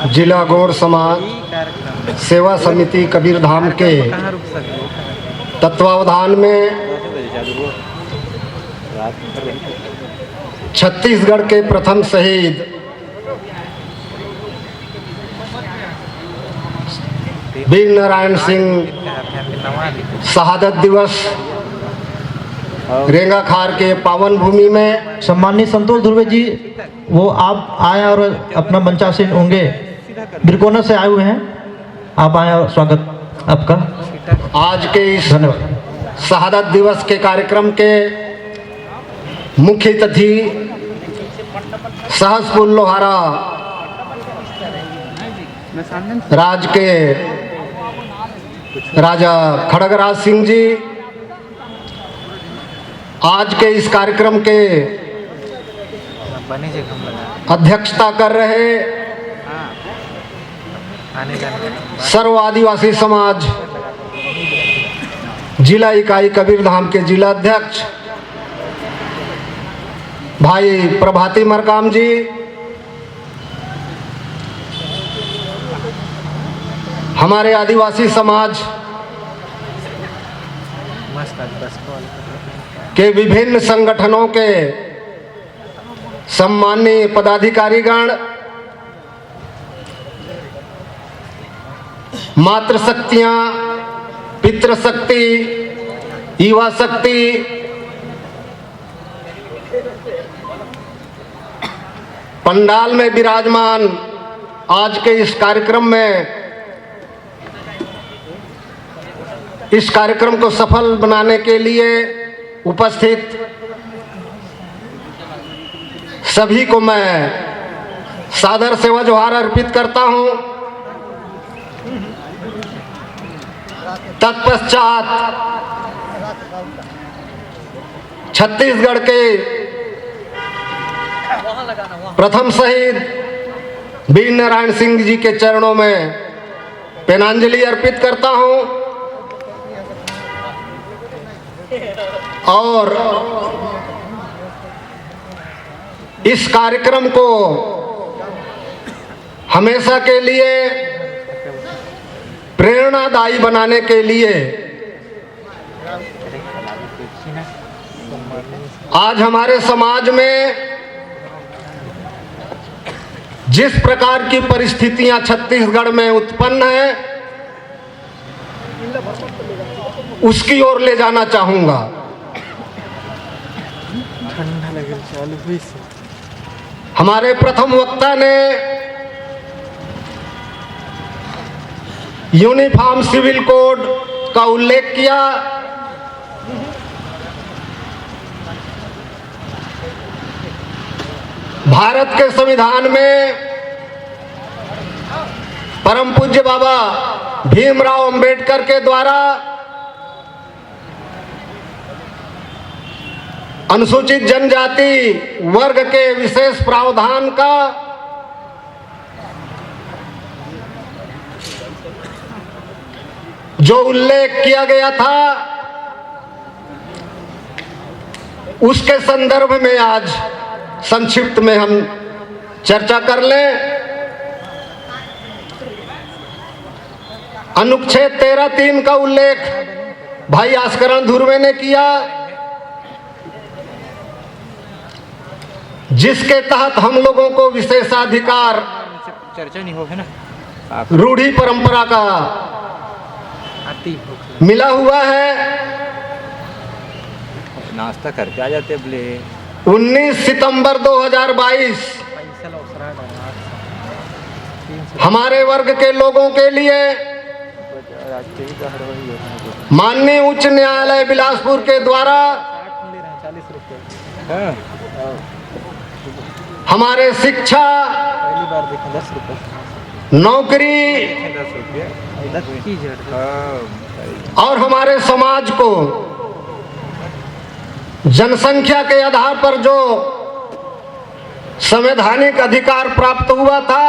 जिला गौर समाज सेवा समिति कबीरधाम के तत्वावधान में छत्तीसगढ़ के प्रथम शहीद वीर नारायण सिंह शहादत दिवस रेंगाखार के पावन भूमि में सम्मानित संतोष ध्रुवे जी वो आप आए और अपना मंचासीन होंगे, बिरकोना से आए हुए हैं, आप आए और स्वागत आपका। आज के इस शहादत दिवस के कार्यक्रम के मुख्य अतिथि सहसपुर लोहारा राज के राजा खड़गराज सिंह जी आज के इस कार्यक्रम के अध्यक्षता कर रहे सर्व आदिवासी समाज जिला इकाई कबीरधाम के जिला अध्यक्ष भाई प्रभाती मरकाम जी, हमारे आदिवासी समाज के विभिन्न संगठनों के सम्मानीय पदाधिकारीगण, मातृशक्तियां, पितृशक्ति, युवा शक्ति, पंडाल में विराजमान आज के इस कार्यक्रम में इस कार्यक्रम को सफल बनाने के लिए उपस्थित सभी को मैं सादर सेवा जोहार अर्पित करता हूं। तत्पश्चात छत्तीसगढ़ के प्रथम शहीद वीर नारायण सिंह जी के चरणों में पेनांजलि अर्पित करता हूं और इस कार्यक्रम को हमेशा के लिए प्रेरणादायी बनाने के लिए आज हमारे समाज में जिस प्रकार की परिस्थितियां छत्तीसगढ़ में उत्पन्न है उसकी ओर ले जाना चाहूंगा। हमारे प्रथम वक्ता ने यूनिफॉर्म सिविल कोड का उल्लेख किया। भारत के संविधान में परम पूज्य बाबा भीमराव अंबेडकर के द्वारा अनुसूचित जनजाति वर्ग के विशेष प्रावधान का जो उल्लेख किया गया था उसके संदर्भ में आज संक्षिप्त में हम चर्चा कर लें। अनुच्छेद 13(3) का उल्लेख भाई आस्करण धुर्वे ने किया, जिसके तहत हम लोगों को विशेषाधिकार चर्चा नहीं होगी ना, रूढ़ी परंपरा का मिला हुआ है। नाश्ता करके आ जाते बोले 19 सितंबर 2022 हमारे वर्ग के लोगों के लिए माननीय उच्च न्यायालय बिलासपुर के द्वारा हमारे शिक्षा, नौकरी और हमारे समाज को जनसंख्या के आधार पर जो संवैधानिक अधिकार प्राप्त हुआ था,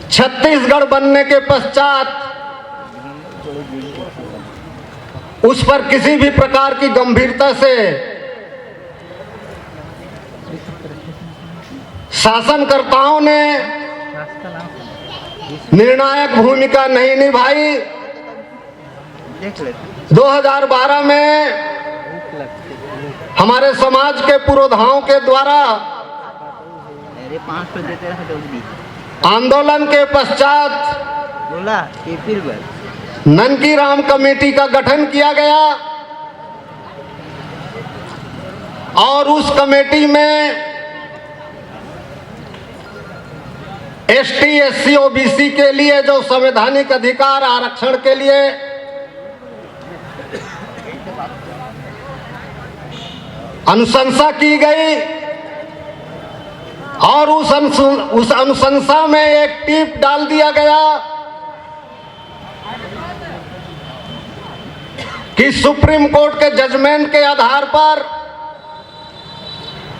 छत्तीसगढ़ बनने के पश्चात उस पर किसी भी प्रकार की गंभीरता से शासनकर्ताओं ने निर्णायक भूमिका नहीं निभाई। 2012 में हमारे समाज के पुरोधाओं के द्वारा आंदोलन के पश्चात ननकी राम कमेटी का गठन किया गया और उस कमेटी में एसटी, एससी, ओबीसी के लिए जो संवैधानिक अधिकार आरक्षण के लिए अनुशंसा की गई और उस अनुशंसा में एक टिप डाल दिया गया कि सुप्रीम कोर्ट के जजमेंट के आधार पर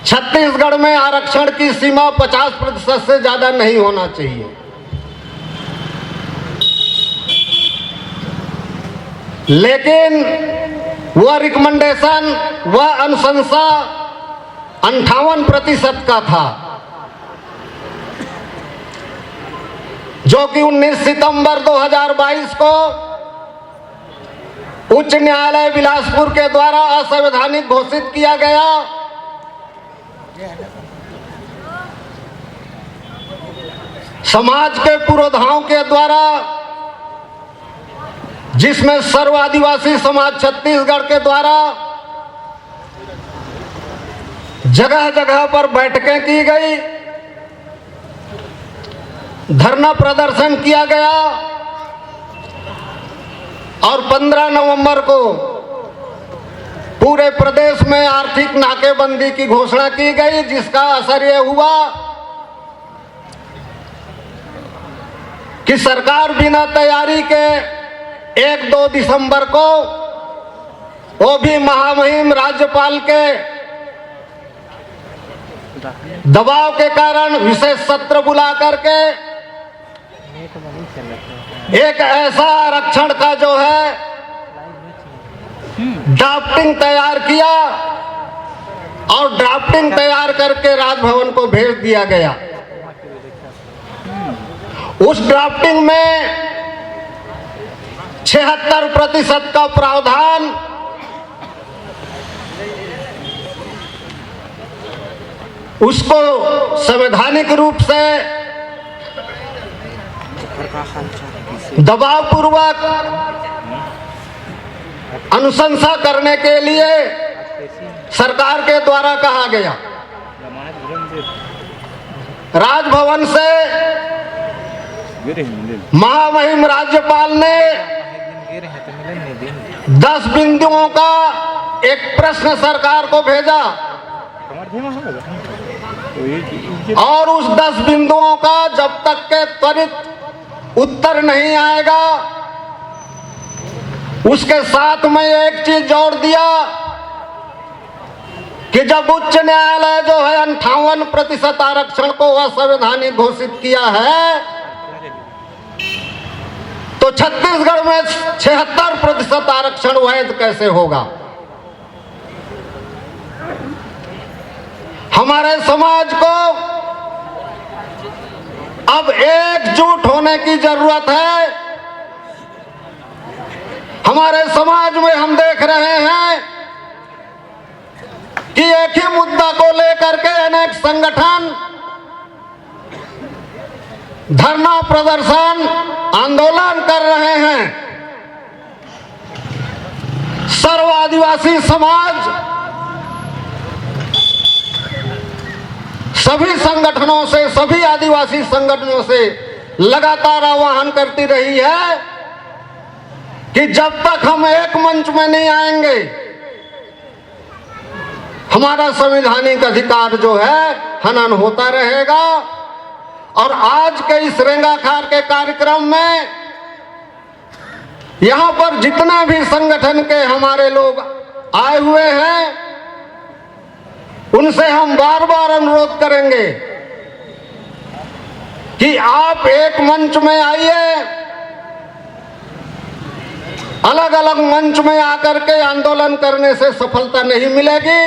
छत्तीसगढ़ में आरक्षण की सीमा 50% से ज्यादा नहीं होना चाहिए। लेकिन वह रिकमेंडेशन, वह अनुशंसा 58% का था, जो कि 19 सितंबर 2022 को उच्च न्यायालय बिलासपुर के द्वारा असंवैधानिक घोषित किया गया। समाज के पुरोधाओं के द्वारा, जिसमें सर्व आदिवासी समाज छत्तीसगढ़ के द्वारा जगह जगह पर बैठकें की गई, धरना प्रदर्शन किया गया और 15 नवंबर को पूरे प्रदेश में आर्थिक नाकेबंदी की घोषणा की गई, जिसका असर यह हुआ कि सरकार बिना तैयारी के 1-2 दिसंबर को, वो भी महामहिम राज्यपाल के दबाव के कारण, विशेष सत्र बुला करके एक ऐसा आरक्षण का जो है ड्राफ्टिंग तैयार किया और ड्राफ्टिंग तैयार करके राजभवन को भेज दिया गया। उस ड्राफ्टिंग में 76% का प्रावधान उसको संवैधानिक रूप से दबाव पूर्वक अनुशंसा करने के लिए सरकार के द्वारा कहा गया। राजभवन से महामहिम राज्यपाल ने 10 बिंदुओं का एक प्रश्न सरकार को भेजा और उस 10 बिंदुओं का जब तक के त्वरित उत्तर नहीं आएगा, उसके साथ में एक चीज जोड़ दिया कि जब उच्च न्यायालय जो है 58% आरक्षण को असंवैधानिक घोषित किया है, तो छत्तीसगढ़ में 76% आरक्षण वैध कैसे होगा। हमारे समाज को अब एकजुट होने की जरूरत है। हमारे समाज में हम देख रहे हैं कि एक ही मुद्दा को लेकर के अनेक संगठन धरना प्रदर्शन आंदोलन कर रहे हैं। सर्व आदिवासी समाज सभी संगठनों से, सभी आदिवासी संगठनों से लगातार आह्वान करती रही है कि जब तक हम एक मंच में नहीं आएंगे, हमारा संवैधानिक अधिकार जो है हनन होता रहेगा। और आज के इस रेंगाखार के कार्यक्रम में यहां पर जितने भी संगठन के हमारे लोग आए हुए हैं, उनसे हम बार बार अनुरोध करेंगे कि आप एक मंच में आइए। अलग अलग मंच में आकर के आंदोलन करने से सफलता नहीं मिलेगी।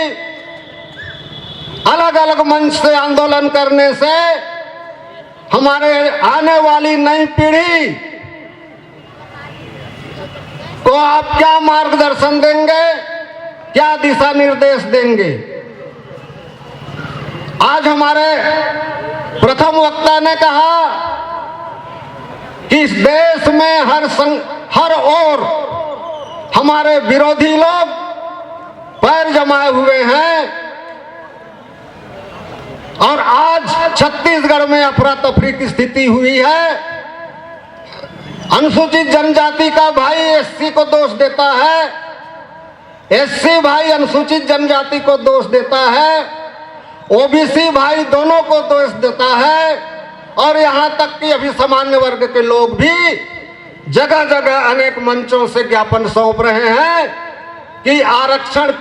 अलग अलग मंच से आंदोलन करने से हमारे आने वाली नई पीढ़ी को आप क्या मार्गदर्शन देंगे, क्या दिशा निर्देश देंगे? आज हमारे प्रथम वक्ता ने कहा कि इस देश में हर ओर हमारे विरोधी लोग पैर जमाए हुए हैं और आज छत्तीसगढ़ में अफरा तफरी की स्थिति हुई है। अनुसूचित जनजाति का भाई एससी को दोष देता है, एससी भाई अनुसूचित जनजाति को दोष देता है, ओबीसी भाई दोनों को दोष देता है और यहां तक कि अभी सामान्य वर्ग के लोग भी जगह जगह अनेक मंचों से ज्ञापन सौंप रहे हैं कि आरक्षण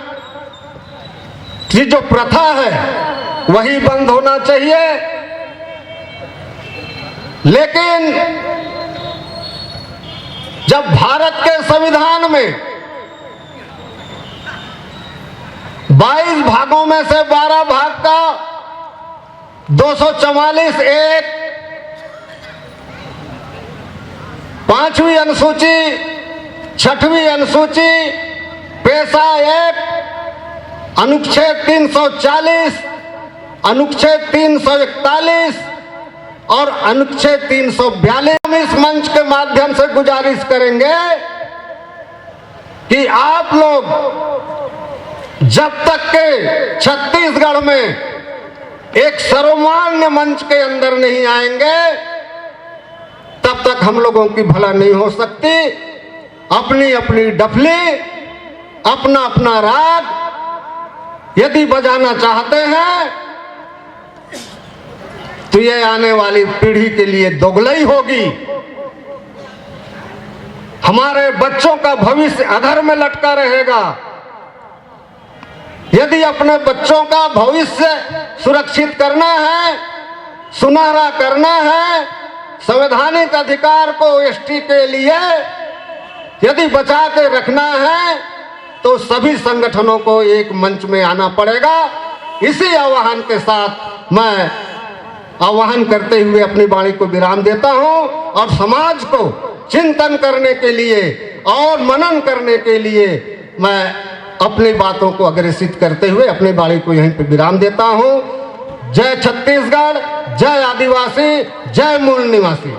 की जो प्रथा है वही बंद होना चाहिए। लेकिन जब भारत के संविधान में 22 भागों में से 12 भाग का 244(1) 5वीं अनुसूची, 6वीं अनुसूची, पेशा 1, अनुच्छेद 340, अनुच्छेद 341 और अनुच्छेद 342 हम इस मंच के माध्यम से गुजारिश करेंगे कि आप लोग जब तक के छत्तीसगढ़ में एक सर्वमान्य मंच के अंदर नहीं आएंगे तब तक हम लोगों की भला नहीं हो सकती। अपनी अपनी डफली, अपना अपना राग यदि बजाना चाहते हैं तो ये आने वाली पीढ़ी के लिए दोगलई होगी। हमारे बच्चों का भविष्य अधर में लटका रहेगा। यदि अपने बच्चों का भविष्य सुरक्षित करना है, सुनहरा करना है, संवैधानिक अधिकार को एसटी के लिए यदि बचा के रखना है तो सभी संगठनों को एक मंच में आना पड़ेगा। इसी आह्वान के साथ मैं आह्वान करते हुए अपनी वाणी को विराम देता हूं और समाज को चिंतन करने के लिए और मनन करने के लिए मैं अपनी बातों को अग्रेसित करते हुए अपनी वाणी को यहीं पे विराम देता हूं। जय छत्तीसगढ़, जय आदिवासी, जय मूल निवासी।